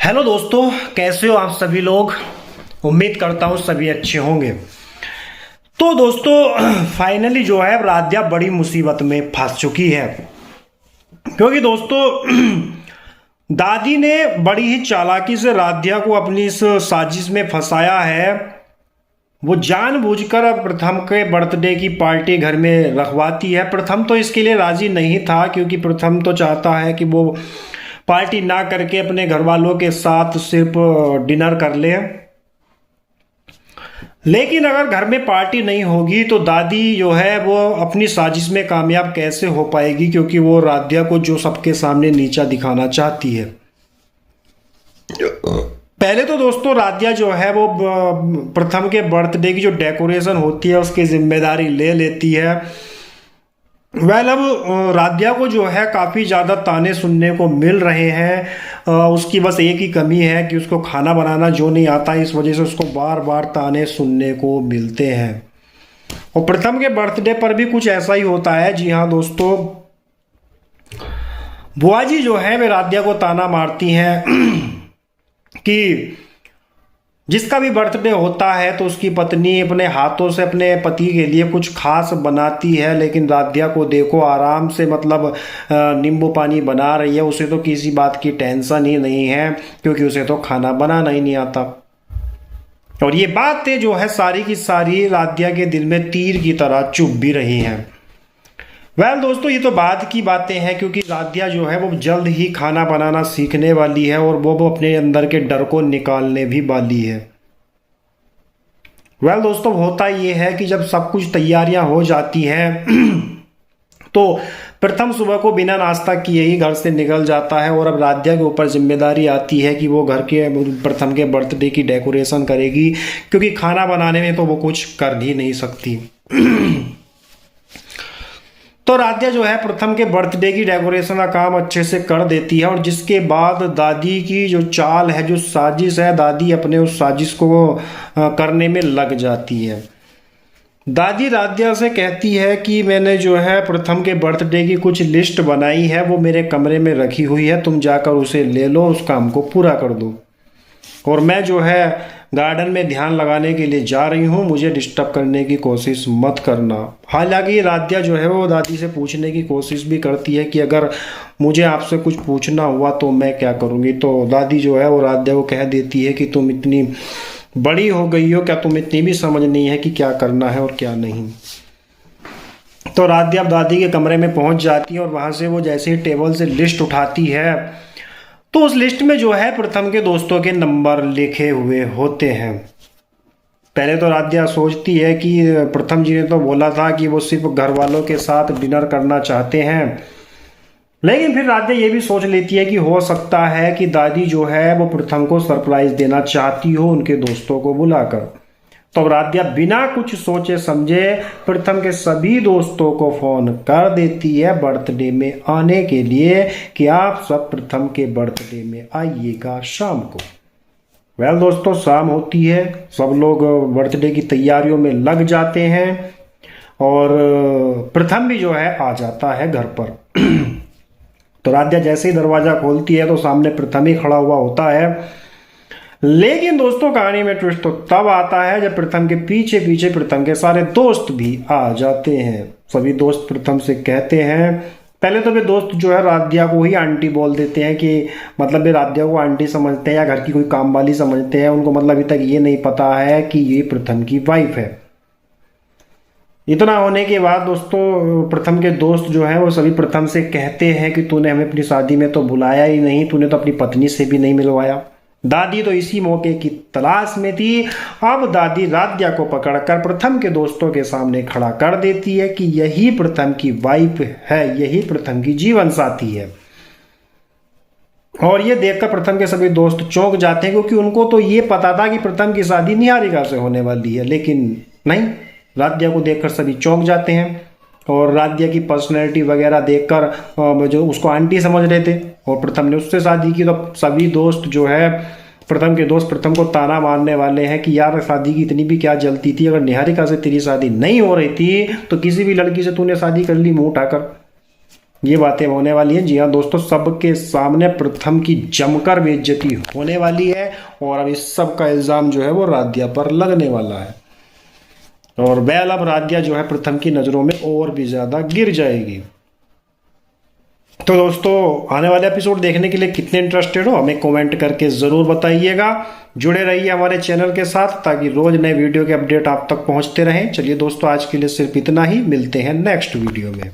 Hello दोस्तों, कैसे हो आप सभी लोग। उम्मीद करता हूँ सभी अच्छे होंगे। तो दोस्तों फाइनली जो है राध्या बड़ी मुसीबत में फंस चुकी है, क्योंकि दोस्तों दादी ने बड़ी ही चालाकी से राध्या को अपनी इस साजिश में फंसाया है। वो जानबूझकर अब प्रथम के बर्थडे की पार्टी घर में रखवाती है। प्रथम तो इसके लिए राजी नहीं था, क्योंकि प्रथम तो चाहता है कि वो पार्टी ना करके अपने घर वालों के साथ सिर्फ डिनर कर ले। लेकिन अगर घर में पार्टी नहीं होगी तो दादी जो है वो अपनी साजिश में कामयाब कैसे हो पाएगी, क्योंकि वो राध्या को जो सबके सामने नीचा दिखाना चाहती है। पहले तो दोस्तों राध्या जो है वो प्रथम के बर्थडे की जो डेकोरेशन होती है उसकी जिम्मेदारी ले लेती है। अब राध्या को जो है काफ़ी ज़्यादा ताने सुनने को मिल रहे हैं। उसकी बस एक ही कमी है कि उसको खाना बनाना जो नहीं आता, इस वजह से उसको बार बार ताने सुनने को मिलते हैं। और प्रथम के बर्थडे पर भी कुछ ऐसा ही होता है। जी हाँ दोस्तों, बुआ जी जो है वे राध्या को ताना मारती हैं कि जिसका भी बर्थडे होता है तो उसकी पत्नी अपने हाथों से अपने पति के लिए कुछ खास बनाती है, लेकिन राध्या को देखो आराम से नींबू पानी बना रही है। उसे तो किसी बात की टेंशन ही नहीं है, क्योंकि उसे तो खाना बनाना ही नहीं आता। और ये बातें जो है सारी की सारी राध्या के दिल में तीर की तरह चुभ भी रही हैं। दोस्तों ये तो बाद की बातें हैं, क्योंकि राध्या जो है वो जल्द ही खाना बनाना सीखने वाली है और वो अपने अंदर के डर को निकालने भी वाली है। दोस्तों होता ये है कि जब सब कुछ तैयारियां हो जाती हैं तो प्रथम सुबह को बिना नाश्ता किए ही घर से निकल जाता है। और अब राध्या के ऊपर जिम्मेदारी आती है कि वो घर के प्रथम के बर्थडे की डेकोरेशन करेगी, क्योंकि खाना बनाने में तो वो कुछ कर ही नहीं सकती। तो राध्या जो है प्रथम के बर्थडे की डेकोरेशन का काम अच्छे से कर देती है, और जिसके बाद दादी की जो चाल है, जो साजिश है, दादी अपने उस साजिश को करने में लग जाती है। दादी राध्या से कहती है कि मैंने जो है प्रथम के बर्थडे की कुछ लिस्ट बनाई है, वो मेरे कमरे में रखी हुई है, तुम जाकर उसे ले लो, उस काम को पूरा कर दो। और मैं जो है गार्डन में ध्यान लगाने के लिए जा रही हूँ, मुझे डिस्टर्ब करने की कोशिश मत करना। हालांकि राध्या जो है वो दादी से पूछने की कोशिश भी करती है कि अगर मुझे आपसे कुछ पूछना हुआ तो मैं क्या करूँगी। तो दादी जो है वो राध्या को कह देती है कि तुम इतनी बड़ी हो गई हो, क्या तुम इतनी भी समझ नहीं है कि क्या करना है और क्या नहीं। तो राध्या दादी के कमरे में पहुँच जाती है, और वहाँ से वो जैसे ही टेबल से लिस्ट उठाती है तो उस लिस्ट में जो है प्रथम के दोस्तों के नंबर लिखे हुए होते हैं। पहले तो राध्या सोचती है कि प्रथम जी ने तो बोला था कि वो सिर्फ घर वालों के साथ डिनर करना चाहते हैं, लेकिन फिर राध्या ये भी सोच लेती है कि हो सकता है कि दादी जो है वो प्रथम को सरप्राइज देना चाहती हो उनके दोस्तों को बुलाकर। तो राध्या बिना कुछ सोचे समझे प्रथम के सभी दोस्तों को फोन कर देती है बर्थडे में आने के लिए कि आप सब प्रथम के बर्थडे में आइएगा शाम को। दोस्तों शाम होती है, सब लोग बर्थडे की तैयारियों में लग जाते हैं, और प्रथम भी जो है आ जाता है घर पर। तो राध्या जैसे ही दरवाजा खोलती है तो सामने प्रथम ही खड़ा हुआ होता है। लेकिन दोस्तों कहानी में ट्विस्ट तो तब आता है जब प्रथम के पीछे पीछे प्रथम के सारे दोस्त भी आ जाते हैं। सभी दोस्त प्रथम से कहते हैं, पहले तो वे दोस्त जो है राध्या को ही आंटी बोल देते हैं, कि वे राध्या को आंटी समझते हैं या घर की कोई काम वाली समझते हैं। उनको अभी तक ये नहीं पता है कि ये प्रथम की वाइफ है। इतना होने के बाद दोस्तों प्रथम के दोस्त जो है वो सभी प्रथम से कहते हैं कि तूने हमें अपनी शादी में तो बुलाया ही नहीं, तूने तो अपनी पत्नी से भी नहीं मिलवाया। दादी तो इसी मौके की तलाश में थी। अब दादी राध्या को पकड़कर प्रथम के दोस्तों के सामने खड़ा कर देती है कि यही प्रथम की वाइफ है, यही प्रथम की जीवन साथी है। और ये देखकर प्रथम के सभी दोस्त चौंक जाते हैं, क्योंकि उनको तो ये पता था कि प्रथम की शादी निहारिका से होने वाली है, लेकिन नहीं, राध्या को देखकर सभी चौंक जाते हैं। और राध्या की पर्सनैलिटी वगैरह देखकर जो उसको आंटी समझ रहे थे और प्रथम ने उससे शादी की, तो सभी दोस्त जो है प्रथम के दोस्त प्रथम को ताना मारने वाले हैं कि यार शादी की इतनी भी क्या जल्दी थी, अगर निहारिका से तेरी शादी नहीं हो रही थी तो किसी भी लड़की से तूने शादी कर ली मुंह उठाकर। ये बातें होने वाली हैं। जी हाँ दोस्तों, सबके सामने प्रथम की जमकर बेइज्जती होने वाली है और अब इस सब का इल्जाम जो है वो राध्या पर लगने वाला है और बैल अब राध्या जो है प्रथम की नजरों में और भी ज्यादा गिर जाएगी। तो दोस्तों, आने वाले एपिसोड देखने के लिए कितने इंटरेस्टेड हो हमें कमेंट करके ज़रूर बताइएगा। जुड़े रहिए हमारे चैनल के साथ ताकि रोज नए वीडियो के अपडेट आप तक पहुंचते रहें। चलिए दोस्तों, आज के लिए सिर्फ इतना ही, मिलते हैं नेक्स्ट वीडियो में।